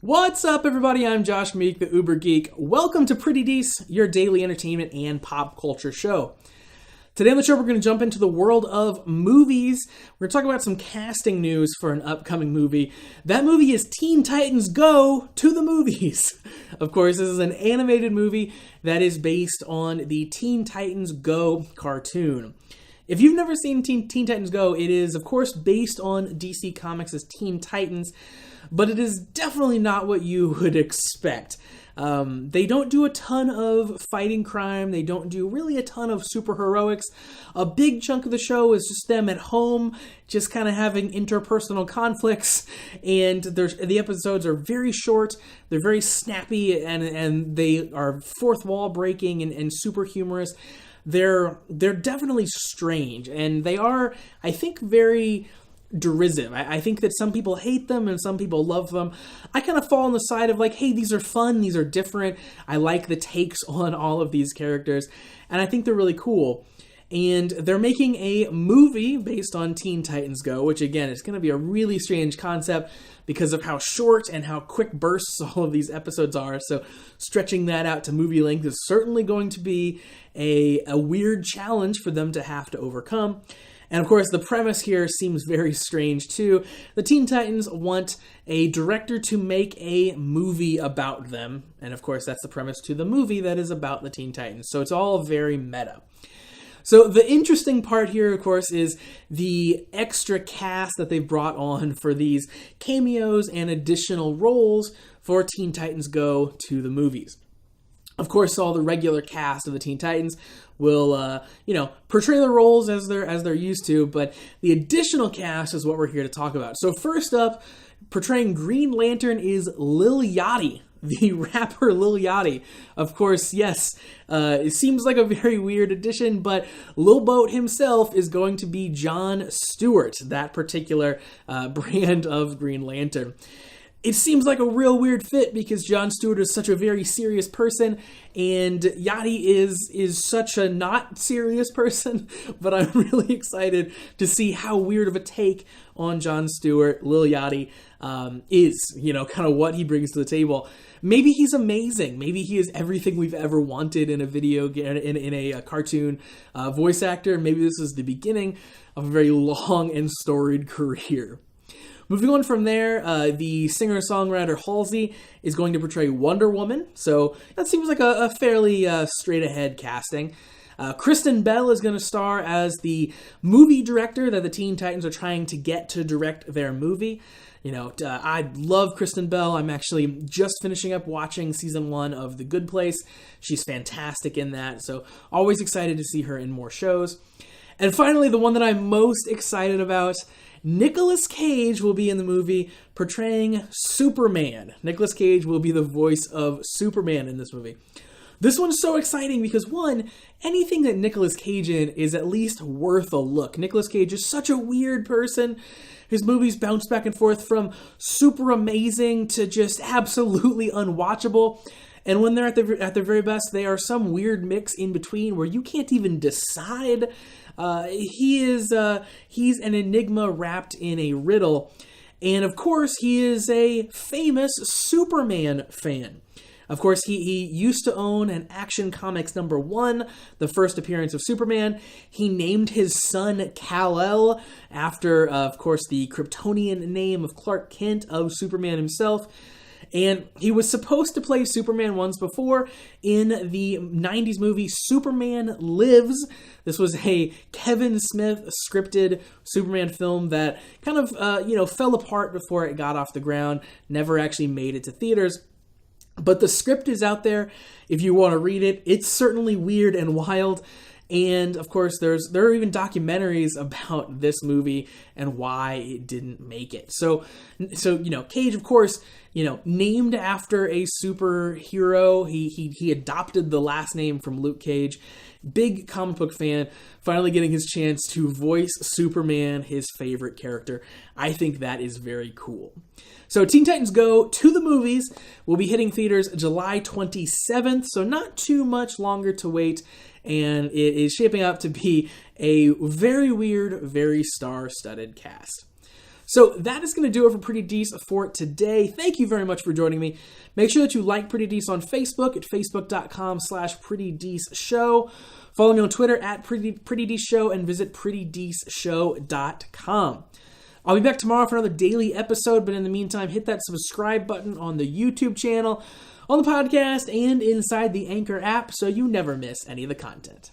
What's up, everybody? I'm Josh Meek, the Uber Geek. Welcome to Pretty Dece, your daily entertainment and pop culture show. Today on the show, we're going to jump into the world of movies. We're going to talk about some casting news for an upcoming movie. That movie is Teen Titans Go to the movies. Of course, this is an animated movie that is based on the Teen Titans Go cartoon. If you've never seen Teen Titans Go, it is, of course, based on DC Comics' Teen Titans, but it is definitely not what you would expect. They don't do a ton of fighting crime. They don't do really a ton of superheroics. A big chunk of the show is just them at home, just kind of having interpersonal conflicts. And the episodes are very short. They're very snappy, and they are fourth wall breaking and super humorous. They're definitely strange, and they are, I think, very derisive. I think that some people hate them and some people love them. I kind of fall on the side of like, hey, these are fun, these are different. I like the takes on all of these characters, and I think they're really cool. And they're making a movie based on Teen Titans Go, which again is going to be a really strange concept because of how short and how quick bursts all of these episodes are. So stretching that out to movie length is certainly going to be a weird challenge for them to have to overcome. And of course, the premise here seems very strange too. The Teen Titans want a director to make a movie about them. And of course, that's the premise to the movie that is about the Teen Titans. So it's all very meta. So the interesting part here, of course, is the extra cast that they've brought on for these cameos and additional roles for Teen Titans Go to the movies. Of course, all the regular cast of the Teen Titans will, portray their roles as they're used to, but the additional cast is what we're here to talk about. So first up, portraying Green Lantern is Lil Yachty, the rapper Lil Yachty. Of course, yes, it seems like a very weird addition, but Lil Boat himself is going to be John Stewart, that particular brand of Green Lantern. It seems like a real weird fit because Jon Stewart is such a very serious person and Yachty is such a not serious person, but I'm really excited to see how weird of a take on Jon Stewart, Lil Yachty, is, kind of what he brings to the table. Maybe he's amazing. Maybe he is everything we've ever wanted in a video game, in a cartoon voice actor. Maybe this is the beginning of a very long and storied career. Moving on from there, the singer-songwriter Halsey is going to portray Wonder Woman, so that seems like a fairly straight-ahead casting. Kristen Bell is going to star as the movie director that the Teen Titans are trying to get to direct their movie. I love Kristen Bell. I'm actually just finishing up watching season 1 of The Good Place. She's fantastic in that, so always excited to see her in more shows. And finally, the one that I'm most excited about, Nicolas Cage will be in the movie portraying Superman. Nicolas Cage will be the voice of Superman in this movie. This one's so exciting because, one, anything that Nicolas Cage in is at least worth a look. Nicolas Cage is such a weird person. His movies bounce back and forth from super amazing to just absolutely unwatchable. And when they're at their very best, they are some weird mix in between where you can't even decide. He's an enigma wrapped in a riddle. And of course, he is a famous Superman fan. Of course, he used to own an Action Comics #1, the first appearance of Superman. He named his son Kal-El after, of course, the Kryptonian name of Clark Kent, of Superman himself. And he was supposed to play Superman once before in the 90s movie Superman Lives. This was a Kevin Smith scripted Superman film that kind of, fell apart before it got off the ground, never actually made it to theaters. But the script is out there if you want to read it. It's certainly weird and wild. And of course, there are even documentaries about this movie and why it didn't make it. So Cage, of course, named after a superhero. He adopted the last name from Luke Cage. Big comic book fan, finally getting his chance to voice Superman, his favorite character. I think that is very cool. So Teen Titans Go to the movies will be hitting theaters July 27th, so not too much longer to wait, and it is shaping up to be a very weird, very star-studded cast. So that is going to do it for Pretty Dece for today. Thank you very much for joining me. Make sure that you like Pretty Dece on Facebook at facebook.com/PrettyDeceShow. Follow me on Twitter at Pretty Dece Show and visit PrettyDeceShow.com. I'll be back tomorrow for another daily episode, but in the meantime, hit that subscribe button on the YouTube channel, on the podcast, and inside the Anchor app so you never miss any of the content.